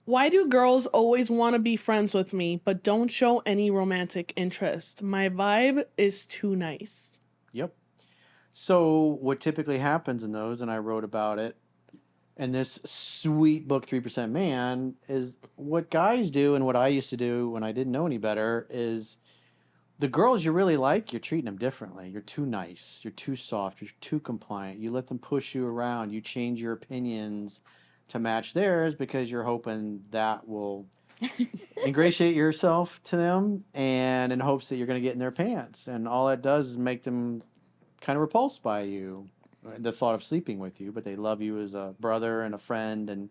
Why do girls always want to be friends with me, but don't show any romantic interest? My vibe is too nice. Yep. So what typically happens in those, and I wrote about it, and this sweet book, 3% Man, is what guys do and what I used to do when I didn't know any better is the girls you really like, you're treating them differently. You're too nice. You're too soft. You're too compliant. You let them push you around. You change your opinions to match theirs because you're hoping that will ingratiate yourself to them and in hopes that you're going to get in their pants. And all that does is make them kind of repulsed by you, the thought of sleeping with you, but they love you as a brother and a friend. And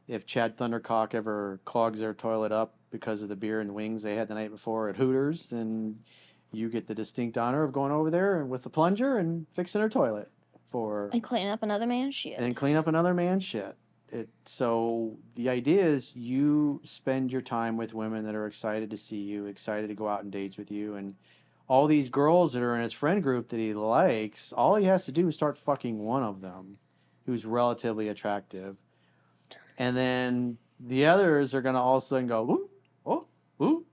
if Chad Thundercock ever clogs their toilet up because of the beer and wings they had the night before at Hooters, then you get the distinct honor of going over there and with the plunger and fixing their toilet for And clean up another man's shit. and clean up another man's shit. So the idea is you spend your time with women that are excited to see you, excited to go out on dates with you, and all these girls that are in his friend group that he likes, all he has to do is start fucking one of them who's relatively attractive. And then the others are going to all of a sudden go, ooh, oh, ooh,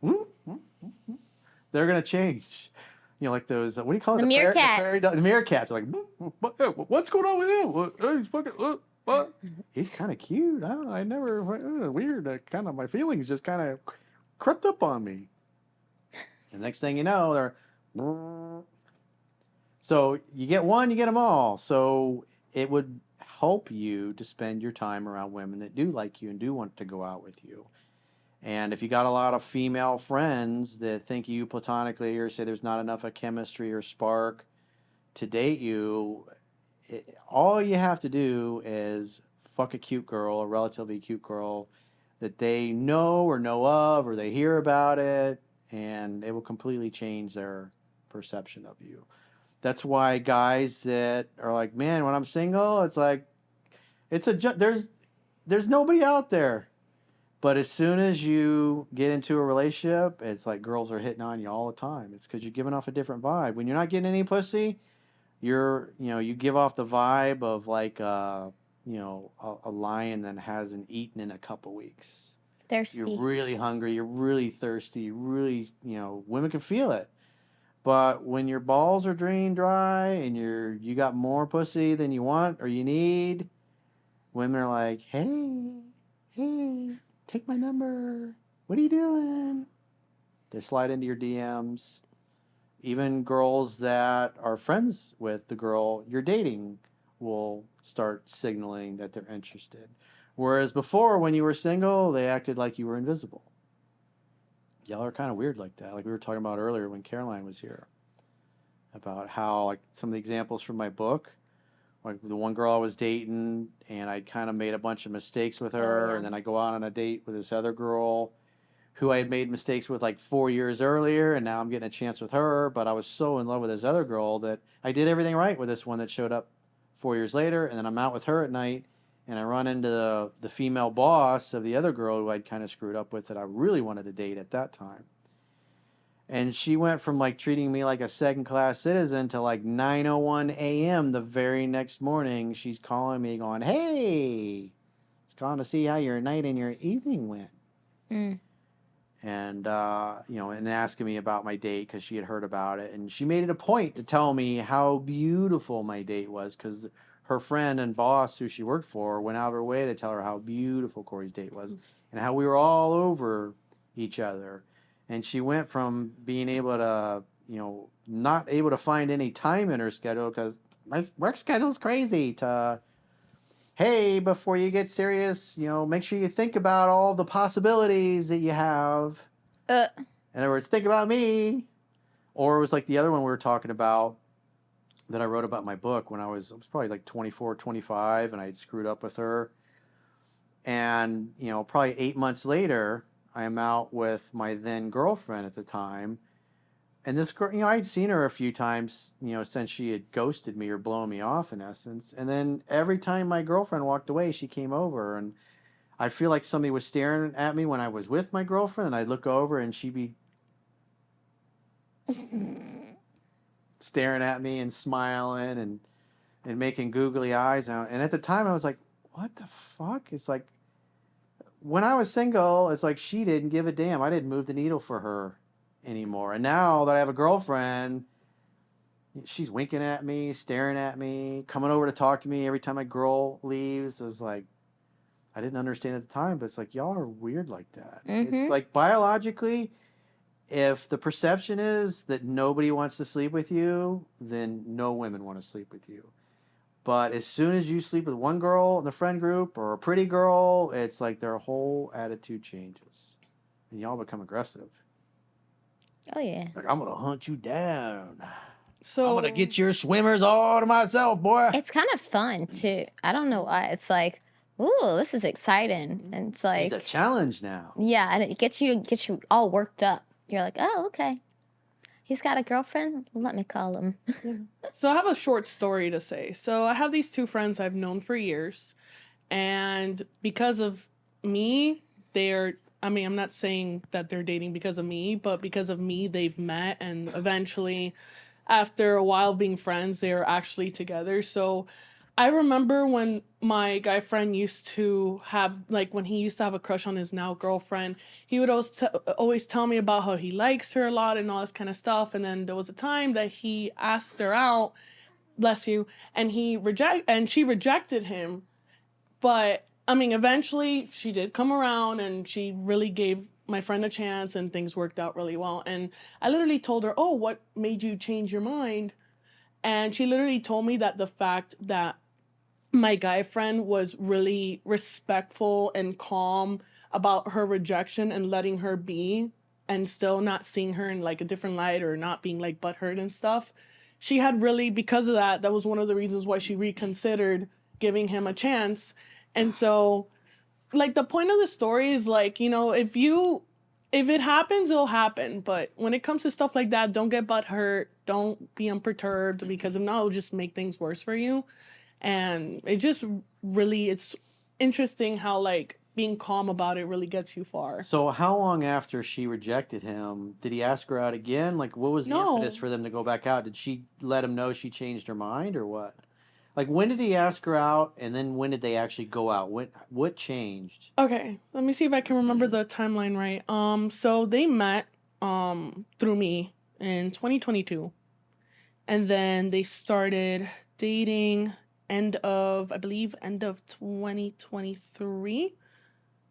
ooh, ooh, ooh. They're going to change. You know, like those, what do you call it? The meerkats. The meerkats are like, what's going on with him? He's fucking, what? He's kind of cute. I never, weird. Kind of, my feelings just kind of crept up on me. And next thing you know, they're, so you get one, you get them all. So it would help you to spend your time around women that do like you and do want to go out with you. And if you got a lot of female friends that think you platonically or say there's not enough of chemistry or spark to date you, all you have to do is fuck a cute girl, a relatively cute girl that they know or know of or they hear about it, and it will completely change their perception of you. That's why guys that are like, man, when I'm single, it's like, there's nobody out there. But as soon as you get into a relationship, it's like girls are hitting on you all the time. It's because you're giving off a different vibe. When you're not getting any pussy, you give off the vibe of like, a lion that hasn't eaten in a couple weeks. Thirsty. You're really hungry. You're really thirsty. You really, women can feel it. But when your balls are drained dry and you got more pussy than you want or you need, women are like, hey, take my number. What are you doing? They slide into your DMs. Even girls that are friends with the girl you're dating will start signaling that they're interested. Whereas before, when you were single, they acted like you were invisible. Y'all are kind of weird like that. Like we were talking about earlier when Caroline was here. About how, like, some of the examples from my book, like the one girl I was dating, and I kind of made a bunch of mistakes with her, yeah. and then I go out on a date with this other girl who I had made mistakes with like 4 years earlier, and now I'm getting a chance with her, but I was so in love with this other girl that I did everything right with this one that showed up 4 years later, and then I'm out with her at night, and I run into the female boss of the other girl who I'd kind of screwed up with that I really wanted to date at that time. And she went from like treating me like a second class citizen to like 9:01 a.m. the very next morning. She's calling me going, hey, it's calling to see how your night and your evening went. Mm. And, and asking me about my date because she had heard about it. And she made it a point to tell me how beautiful my date was because her friend and boss who she worked for went out of her way to tell her how beautiful Corey's date was and how we were all over each other. And she went from being able to, not able to find any time in her schedule because my work schedule's crazy to, hey, before you get serious, make sure you think about all the possibilities that you have. In other words, think about me. Or it was like the other one we were talking about that I wrote about in my book when I was probably like 24, 25, and I had screwed up with her. And, probably 8 months later, I am out with my then girlfriend at the time. And this girl, I'd seen her a few times, since she had ghosted me or blown me off in essence. And then every time my girlfriend walked away, she came over and I'd feel like somebody was staring at me when I was with my girlfriend. And I'd look over and she'd be staring at me and smiling and making googly eyes. And at the time I was like, what the fuck? It's like, when I was single, it's like she didn't give a damn. I didn't move the needle for her anymore. And now that I have a girlfriend, she's winking at me, staring at me, coming over to talk to me every time my girl leaves. It was like, I didn't understand at the time, but it's like, y'all are weird like that. It's like biologically, if the perception is that nobody wants to sleep with you, then no women want to sleep with you. But as soon as you sleep with one girl in the friend group or a pretty girl, it's like their whole attitude changes. And y'all become aggressive. Oh yeah. Like, I'm going to hunt you down. So I'm going to get your swimmers all to myself, boy. It's kind of fun too. I don't know why. It's like, ooh, this is exciting. And it's like, It's a challenge now. yeah, and it gets you all worked up. You're like, oh, okay. He's got a girlfriend? Let me call him. So I have a short story to say. So I have these two friends I've known for years, and because of me, I'm not saying that they're dating because of me, but because of me, they've met, and eventually, after a while of being friends, they are actually together. So I remember when my guy friend used to have, like, when he used to have a crush on his now girlfriend, he would always tell me about how he likes her a lot and all this kind of stuff. And then there was a time that he asked her out, bless you, and she rejected him. But I mean, eventually she did come around and she really gave my friend a chance and things worked out really well. And I literally told her, "Oh, what made you change your mind?" And she literally told me that the fact that my guy friend was really respectful and calm about her rejection and letting her be and still not seeing her in like a different light or not being like butthurt and stuff. She had really, because of that, that was one of the reasons why she reconsidered giving him a chance. And so, like, the point of the story is like, if it happens, it'll happen. But when it comes to stuff like that, don't get butthurt. Don't be unperturbed, because if not, it'll just make things worse for you. And it's interesting how, like, being calm about it really gets you far. So how long after she rejected him did he ask her out again? Like, what was the impetus for them to go back out? Did she let him know she changed her mind or what? Like, when did he ask her out, and then when did they actually go out? What changed? Okay, let me see if I can remember the timeline right. So they met through me in 2022, and then they started dating end of 2023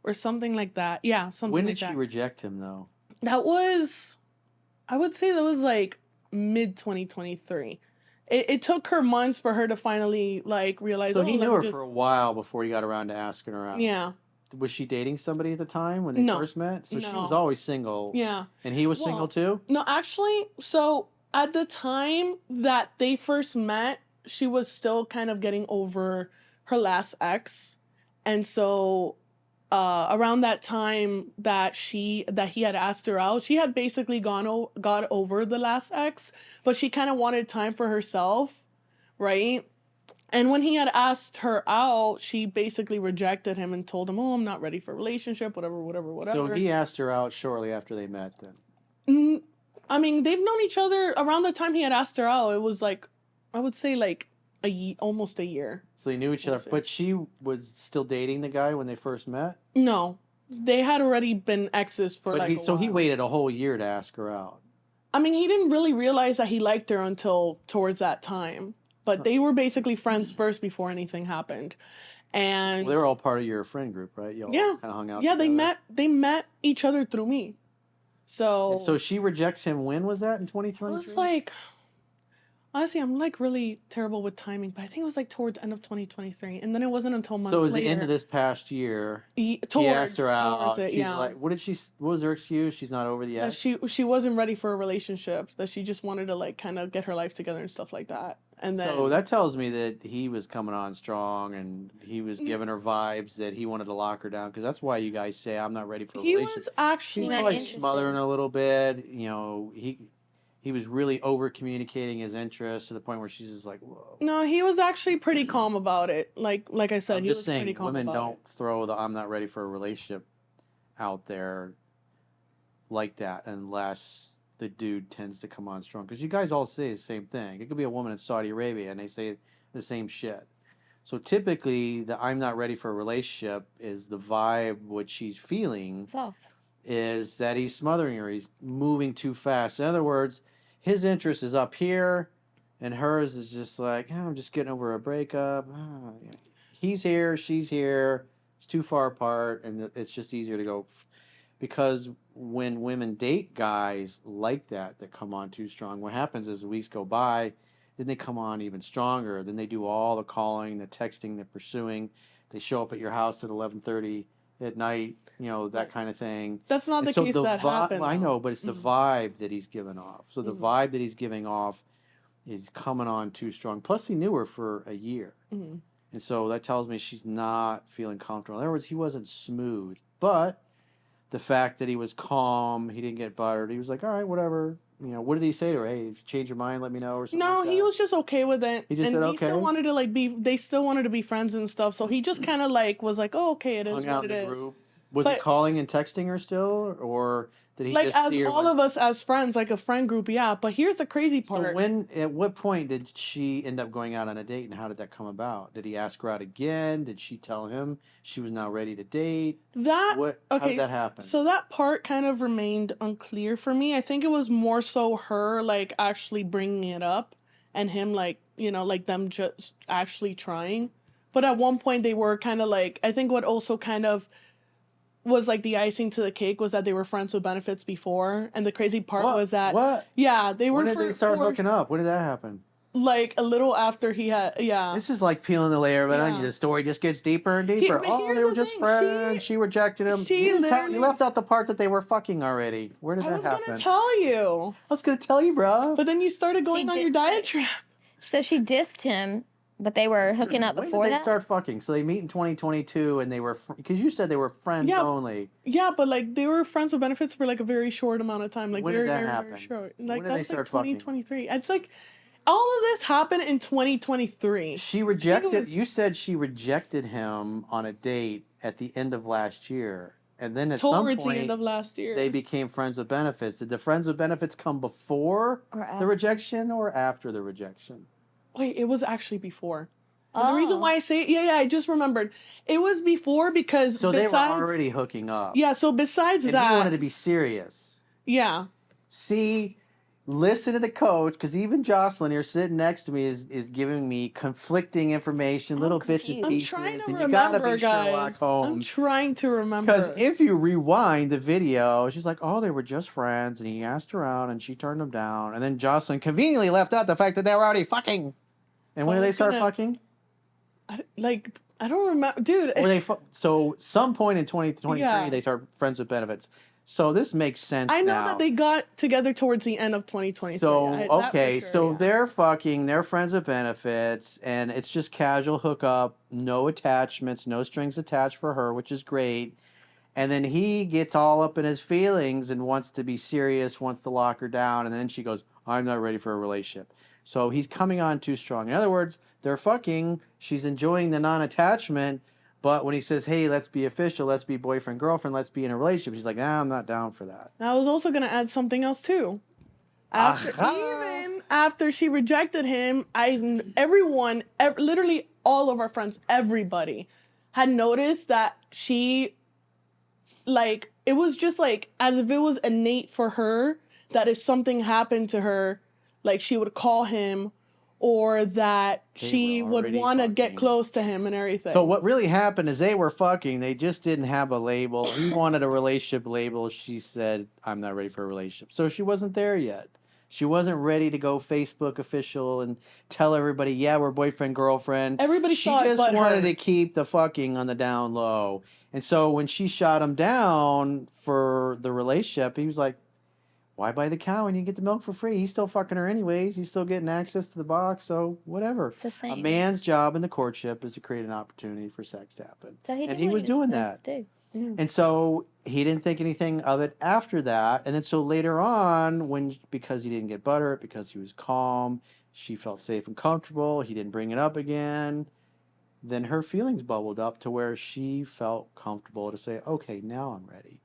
or something like that. Yeah, something When like did she that. reject him, though? I would say that was like mid 2023. It took her months for her to finally like realize. So he knew her just... for a while before he got around to asking her out. Yeah. Was she dating somebody at the time when they No. first met? So she No. was always single. Yeah. And he was single too? No, actually, so at the time that they first met, she was still kind of getting over her last ex. And so around that time that he had asked her out, she had basically got over the last ex, but she kind of wanted time for herself, right? And when he had asked her out, she basically rejected him and told him, "Oh, I'm not ready for a relationship, whatever." So he asked her out shortly after they met then? I mean, they've known each other around the time he had asked her out. It was like, I would say like almost a year. So they knew each other, but she was still dating the guy when they first met? No, they had already been exes for a while. He waited a whole year to ask her out. I mean, he didn't really realize that he liked her until towards that time. But they were basically friends first before anything happened. And they were all part of your friend group, right? You all kind of hung out Yeah, together. they met each other through me. So she rejects him. When was that? In 2023? It was like, honestly, I'm like really terrible with timing, but I think it was like towards the end of 2023. And then it wasn't until months later. So it was the end of this past year. He asked her out. She's like, what was her excuse? She's not over the ex? She wasn't ready for a relationship, that she just wanted to like kind of get her life together and stuff like that. And then, so that tells me that he was coming on strong and he was giving her vibes that he wanted to lock her down, because that's why you guys say I'm not ready for a relationship. He was actually She's like smothering a little bit. You know, he was really over communicating his interest to the point where she's just like, whoa. No, he was actually pretty calm about it. Like I said, I'm he just was saying, pretty calm women about don't it. throw the I'm not ready for a relationship out there like that unless the dude tends to come on strong. Because you guys all say the same thing. It could be a woman in Saudi Arabia and they say the same shit. So typically, the I'm not ready for a relationship is the vibe, what she's feeling It's off. is that he's smothering her. He's moving too fast. In other words, his interest is up here, and hers is just like, "Oh, I'm just getting over a breakup. Oh, yeah." He's here, she's here. It's too far apart, and it's just easier to go. Because when women date guys like that come on too strong, what happens is weeks go by, then they come on even stronger. Then they do all the calling, the texting, the pursuing. They show up at your house at 11:30 at night, that kind of thing. That's not And the so case the that happened. I though. know, but it's the vibe that he's giving off. So the Mhm. vibe that he's giving off is coming on too strong. Plus, he knew her for a year. Mhm. And so that tells me she's not feeling comfortable. In other words, he wasn't smooth. But the fact that he was calm, he didn't get buttered. He was like, all right, whatever. What did he say to her? Hey, if you change your mind, let me know or something No, like that? he was just okay with it. He just and said, he still okay. wanted to like be they still wanted to be friends and stuff. So he just kind of like was like, "Oh, okay, it is Hung out what in it the is." group. Was he But calling and texting her still? Or did he like just as see her all when... of us as friends, like a friend group, yeah. But here's the crazy So part. at what point did she end up going out on a date, and how did that come about? Did he ask her out again? Did she tell him she was now ready to date? That How okay, did that happen? so that part kind of remained unclear for me. I think it was more so her like actually bringing it up and him like, like them just actually trying. But at one point they were kind of like I think what also kind of was like the icing to the cake was that they were friends with benefits before, and the crazy part was that What? yeah, they were When did they start hooking up? When did that happen? like a little after he had This is like peeling the layer of an onion. Yeah. The story just gets deeper and deeper. but Oh, here's they were the just thing, friends. She rejected him. she You literally- left out the part that they were fucking already. Where did I that was happen? gonna tell you, I was gonna tell you, bro. but then you started going She on did your say- diatribe. So she dissed him, but they were hooking up When before did they that. start fucking? So they meet in 2022, and they were because you said they were friends Yeah. only. Yeah, but like they were friends with benefits for like a very short amount of time, like When did very, that very, happen? very short. When Like did that they was like start fucking? 2023. It's like all of this happened in 2023. She rejected. was- You said she rejected him on a date at the end of last year, and then at some Towards point the end of last year. they became friends with benefits. Did the friends with benefits come before Or the after. rejection or after the rejection? Wait, it was actually before. And Oh. the reason why I say yeah, I just remembered. It was before because So besides, they were already hooking up. yeah, so besides and that, he wanted to be serious. yeah. See, listen to the coach, because even Jocelyn here sitting next to me is giving me conflicting information, I'm little bits and confused. I'm pieces, trying to and you gotta remember, be Sherlock guys. I'm Holmes. trying to remember. Because if you rewind the video, she's like, "Oh, they were just friends," and he asked her out, and she turned him down, and then Jocelyn conveniently left out the fact that they were already fucking. And when I did they was start gonna- fucking? I don't remember, dude. Or so some point in 2023 Yeah. they start friends with benefits. So this makes sense I know now. that they got together towards the end of 2023. So that for okay, sure, so yeah. they're fucking, they're friends with benefits, and it's just casual hookup, no attachments, no strings attached for her, which is great. And then he gets all up in his feelings and wants to be serious, wants to lock her down, and then she goes, "I'm not ready for a relationship." So he's coming on too strong. In other words, they're fucking, she's enjoying the non-attachment, but when he says, "Hey, let's be official, let's be boyfriend, girlfriend, let's be in a relationship," she's like, "Nah, I'm not down for that." I was also gonna add something else too. Even after she rejected him, literally all of our friends, everybody, had noticed that she, like, it was just like as if it was innate for her that if something happened to her, like she would call him, or that They she were would already want to get fucking. close to him and everything. So what really happened is they were fucking. They just didn't have a label. He wanted a relationship label. She said, "I'm not ready for a relationship." So she wasn't there yet. She wasn't ready to go Facebook official and tell everybody, "Yeah, we're boyfriend, girlfriend." Everybody She saw it just but wanted her. to keep the fucking on the down low. And so when she shot him down for the relationship, he was like, "Why buy the cow when you get the milk for free? He's still fucking her anyways. He's still getting access to the box, so whatever." It's the A same. man's job in the courtship is to create an opportunity for sex to happen. So he and did he what was doing that. supposed to do. And so he didn't think anything of it after that. And then so later on, because he didn't get butter, because he was calm, she felt safe and comfortable, he didn't bring it up again, then her feelings bubbled up to where she felt comfortable to say, "Okay, now I'm ready."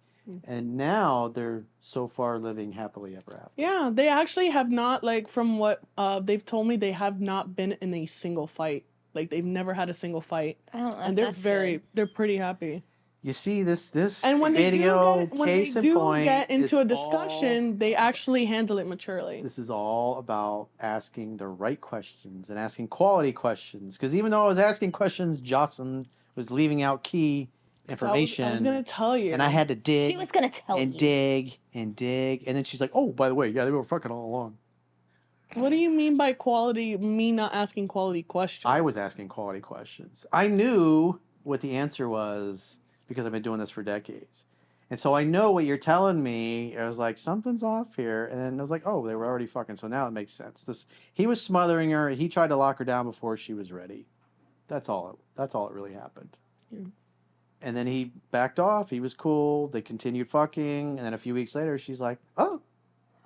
And now they're so far living happily ever after. Yeah, they actually have not, like, from what they've told me, they have not been in a single fight Like they've never had a single fight, I don't know if and they're that's good. they're pretty happy. You see this And when they video, when they case in do point, get into is a discussion, they actually handle it maturely. this is all about asking the right questions and asking quality questions. Because even though I was asking questions, Jocelyn was leaving out key information. I was gonna tell you, and I had to dig. She was gonna tell and you. dig and dig, and then she's like, "Oh, by the way, yeah, they were fucking all along." What do you mean by quality? Me not asking quality questions. I was asking quality questions. I knew what the answer was because I've been doing this for decades. And so I know what you're telling me. I was like, something's off here. And then I was like, oh, they were already fucking. So now it makes sense. He was smothering her. He tried to lock her down before she was ready. That's all it really happened. Yeah. And then he backed off. He was cool. They continued fucking. And then a few weeks later, she's like, oh,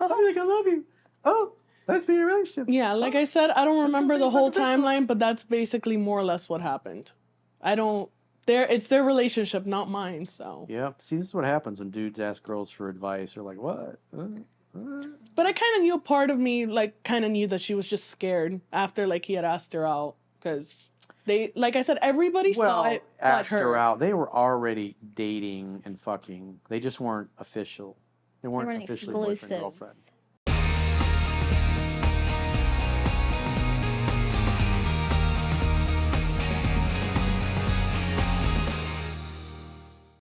I think I love you. Oh, let's be in a relationship. Yeah, like I said, I don't remember go the whole face to face. timeline, but that's basically more or less what happened. I don't. It's their relationship, not mine. So. Yep. See, this is what happens when dudes ask girls for advice. They're like, what? But I kind of knew, part of me kind of knew that she was just scared after he had asked her out, because they, like I said, everybody saw it but asked her. her out. They were already dating and fucking. They just weren't official. They weren't officially boyfriend exclusive. girlfriend.